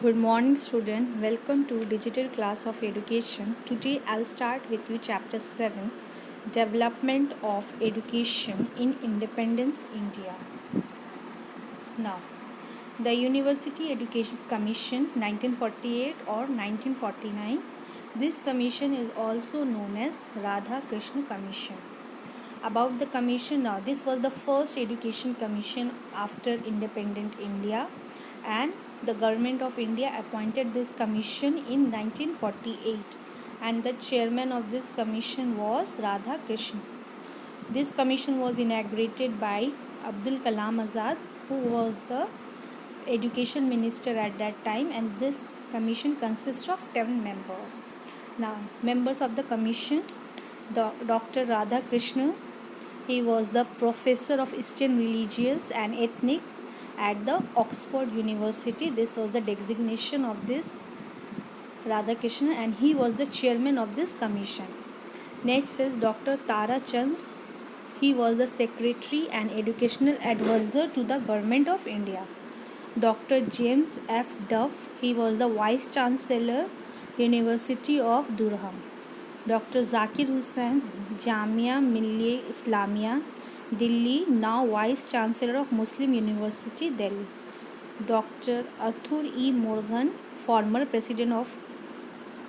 Good morning, student. Welcome to Digital Class of Education. Today I'll start with you chapter 7, Development of Education in Independence India. Now, the University Education Commission 1948 or 1949. This commission is also known as Radha Krishna Commission. About the commission, now this was the first education commission after independent India, and the government of India appointed this commission in 1948, and the chairman of this commission was Radha Krishna. This commission was inaugurated by Abdul Kalam Azad, who was the education minister at that time, and this commission consists of 10 members. Now, members of the commission: Dr. Radha Krishna. He was the professor of Eastern religions and ethnic at the Oxford University. This was the designation of this Radhakrishnan, and he was the chairman of this commission. Next is Dr. Tara Chand. He was the secretary and educational advisor to the government of India. Dr. James F. Duff. He was the vice chancellor, University of Durham. Dr. Zakir Hussain, Jamia Millia Islamia, Delhi, now Vice Chancellor of Muslim University, Delhi. Dr. Arthur E. Morgan, former President of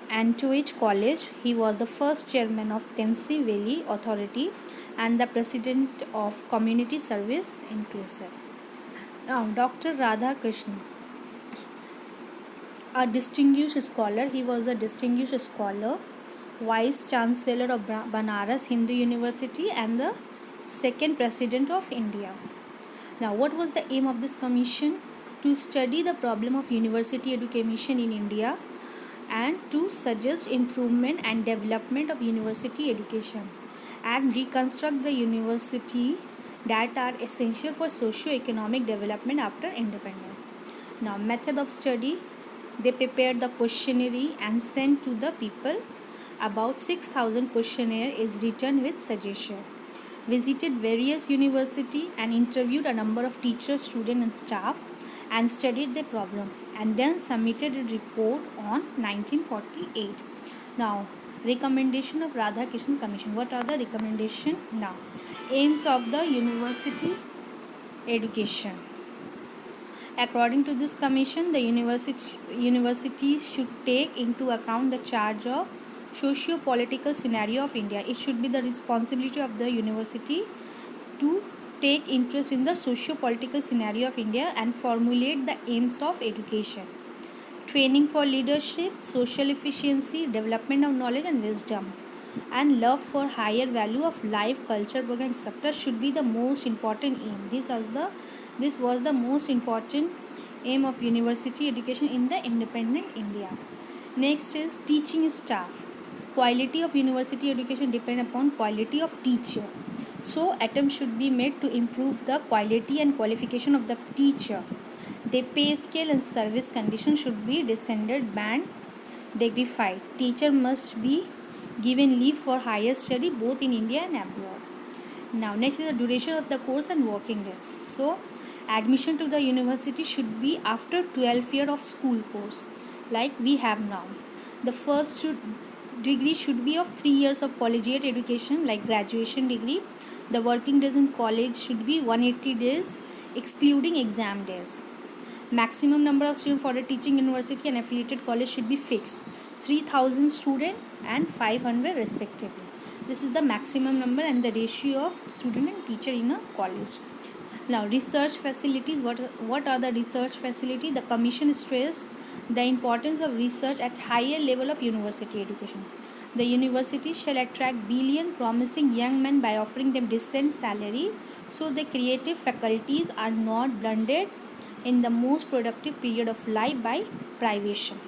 Antioch College. He was the first chairman of Tennessee Valley Authority and the President of Community Service Inclusive. Now, Dr. Radha Krishnan, a distinguished scholar. He was a distinguished scholar, Vice Chancellor of Banaras Hindu University and the second President of India. Now, what was the aim of this commission? To study the problem of university education in India and to suggest improvement and development of university education and reconstruct the university that are essential for socio-economic development after independence. Now, method of study: they prepared the questionnaire and sent to the people. About 6,000 questionnaire is written with suggestion. Visited various university and interviewed a number of teachers, students and staff and studied the problem, and then submitted a report on 1948. Now, recommendation of Radha Krishnan Commission. What are the recommendation? Now, aims of the university education. According to this commission, the universities should take into account the charge of socio-political scenario of India. It should be the responsibility of the university to take interest in the socio-political scenario of India and formulate the aims of education. Training for leadership, social efficiency, development of knowledge and wisdom, and love for higher value of life, culture, program, etc. should be the most important aim. This was the most important aim of university education in the independent India. Next is teaching staff. Quality of university education depend upon quality of teacher. So attempts should be made to improve the quality and qualification of the teacher. The pay scale and service conditions should be descended, band, dignified. Teacher must be given leave for higher study both in India and abroad. Now, next is the duration of the course and working days. So, admission to the university should be after 12 years of school course, like we have now. The first degree should be of 3 years of collegiate education, like graduation degree. The working days in college should be 180 days, excluding exam days. Maximum number of students for a teaching university and affiliated college should be fixed, 3,000 students and 500 respectively. This is the maximum number and the ratio of student and teacher in a college. Now, research facilities. What are the research facilities? The commission stressed the importance of research at higher level of university education. The university shall attract brilliant, promising young men by offering them decent salary, so the creative faculties are not blunted in the most productive period of life by privation.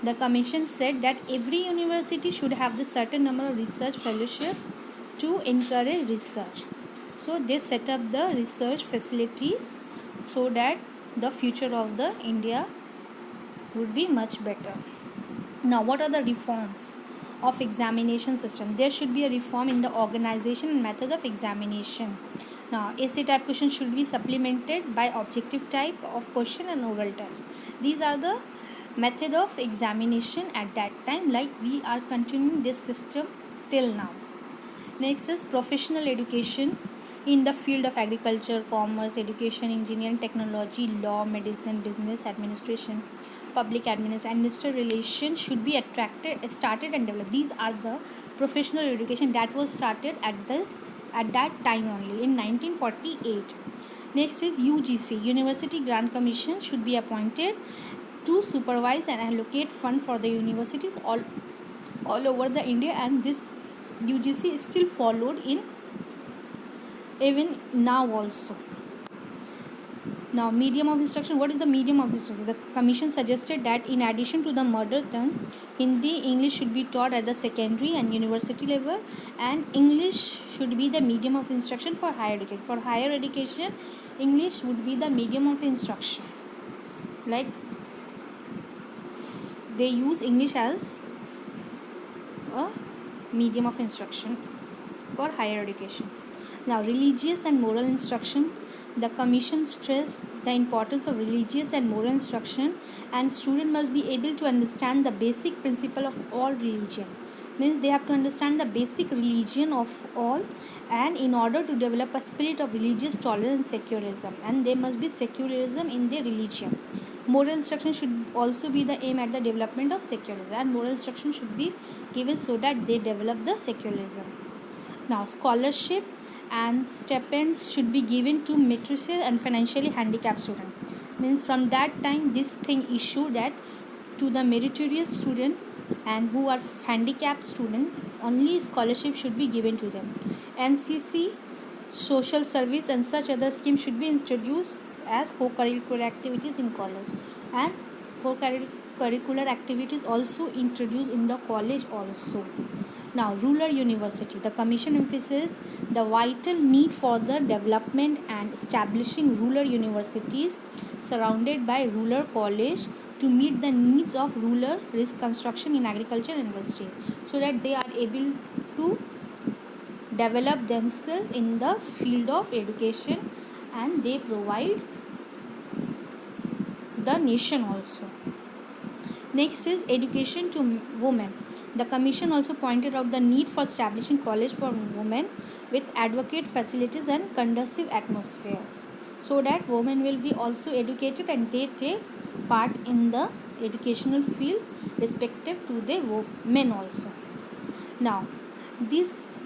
The commission said that every university should have the certain number of research fellowship to encourage research. So they set up the research facility so that the future of the India would be much better. Now, what are the reforms of examination system? There should be a reform in the organization and method of examination. Now, essay type question should be supplemented by objective type of question and oral test. These are the method of examination at that time, like we are continuing this system till now. Next is professional education in the field of agriculture, commerce, education, engineering, technology, law, medicine, business, administration, public administration, industrial relations should be started and developed. These are the professional education that was started at that time only in 1948. Next is UGC, University Grant Commission, should be appointed to supervise and allocate fund for the universities all over the India, and this UGC is still followed in even now also. Now, medium of instruction. What is the medium of instruction? The commission suggested that in addition to the mother tongue, Hindi, English should be taught at the secondary and university level, and English should be the medium of instruction for higher education. For higher education, English would be the medium of instruction. Like they use English as a medium of instruction for higher education. Now, religious and moral instruction. The commission stressed the importance of religious and moral instruction, and student must be able to understand the basic principle of all religion. Means they have to understand the basic religion of all, and in order to develop a spirit of religious tolerance and secularism, and there must be secularism in their religion. Moral instruction should also be the aim at the development of secularism, and moral instruction should be given so that they develop the secularism. Now, scholarship and stipends should be given to matrices and financially handicapped students. Means from that time this thing issued that to the meritorious student and who are handicapped student, only scholarship should be given to them. NCC, social service and such other schemes should be introduced as co-curricular activities in college, and co-curricular activities also introduced in the college also. Now, rural university. The commission emphasizes the vital need for the development and establishing rural universities surrounded by rural college to meet the needs of rural risk construction in agriculture and industry, so that they are able to develop themselves in the field of education, and they provide the nation also. Next is education to women. The commission also pointed out the need for establishing college for women with adequate facilities and conducive atmosphere, so that women will be also educated and they take part in the educational field respective to the men also. Now, this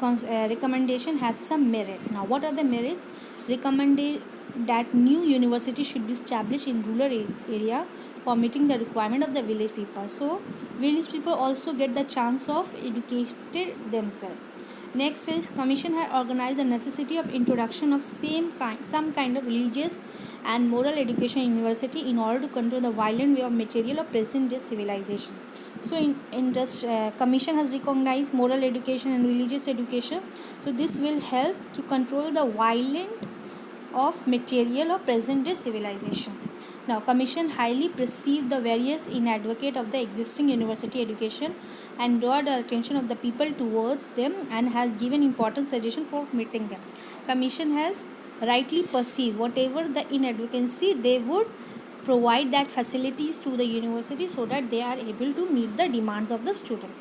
recommendation has some merit. Now, what are the merits? Recommended that new university should be established in rural area for meeting the requirement of the village people. So, village people also get the chance of educating themselves. Next is commission had organized the necessity of introduction of some kind of religious and moral education in university in order to control the violent way of material of present day civilization. So in this commission has recognized moral education and religious education. So this will help to control the violent of material of present day civilization. Now, commission highly perceived the various inadvocate of the existing university education and draw the attention of the people towards them, and has given important suggestion for meeting them. Commission has rightly perceived whatever the inadvocacy, they would provide that facilities to the university so that they are able to meet the demands of the student.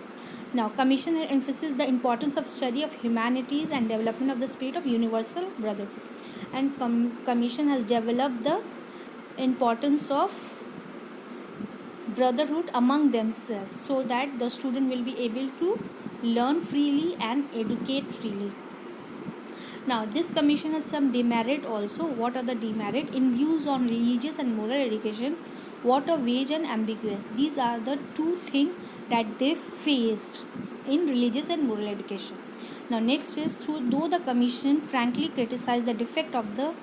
Now, commission emphasizes the importance of study of humanities and development of the spirit of universal brotherhood, and commission has developed the importance of brotherhood among themselves, so that the student will be able to learn freely and educate freely. Now, this commission has some demerit also. What are the demerit? In views on religious and moral education, what are vague and ambiguous. These are the two things that they faced in religious and moral education. Now, next is, though the commission frankly criticized the defect of the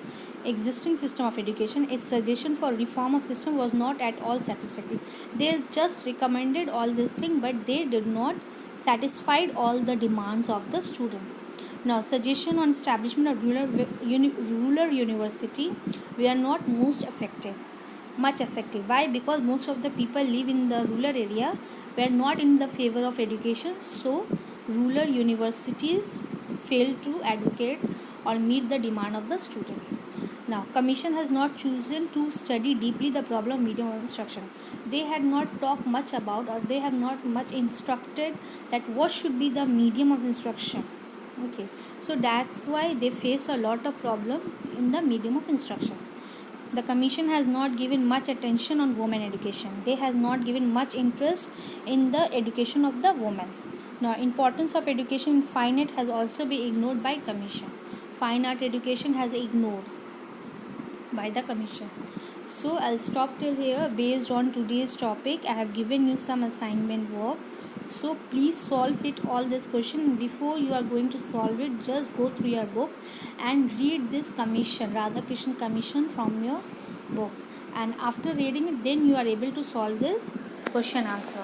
existing system of education, its suggestion for reform of system was not at all satisfactory. They just recommended all this thing, but they did not satisfy all the demands of the student. Now, suggestion on establishment of rural university were not much effective. Why? Because most of the people live in the rural area were not in the favor of education, so rural universities failed to advocate or meet the demand of the student. Now, commission has not chosen to study deeply the problem of medium of instruction. They had not talked much about, or they have not much instructed that what should be the medium of instruction. Okay, so that's why they face a lot of problem in the medium of instruction. The commission has not given much attention on women education. They have not given much interest in the education of the women. Now, importance of education in fine art has also been ignored by commission. Fine art education has ignored by the commission. So I'll stop till here. Based on today's topic, I have given you some assignment work. So please solve it, all this question. Before you are going to solve it, just go through your book and read this commission, Radhakrishnan commission, from your book. And after reading it, then you are able to solve this question answer.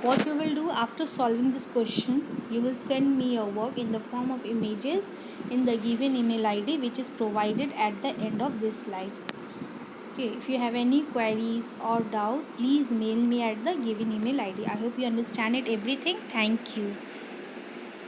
What you will do after solving this question, you will send me your work in the form of images in the given email ID which is provided at the end of this slide. Okay, if you have any queries or doubt, please mail me at the given email ID. I hope you understand it everything. Thank you.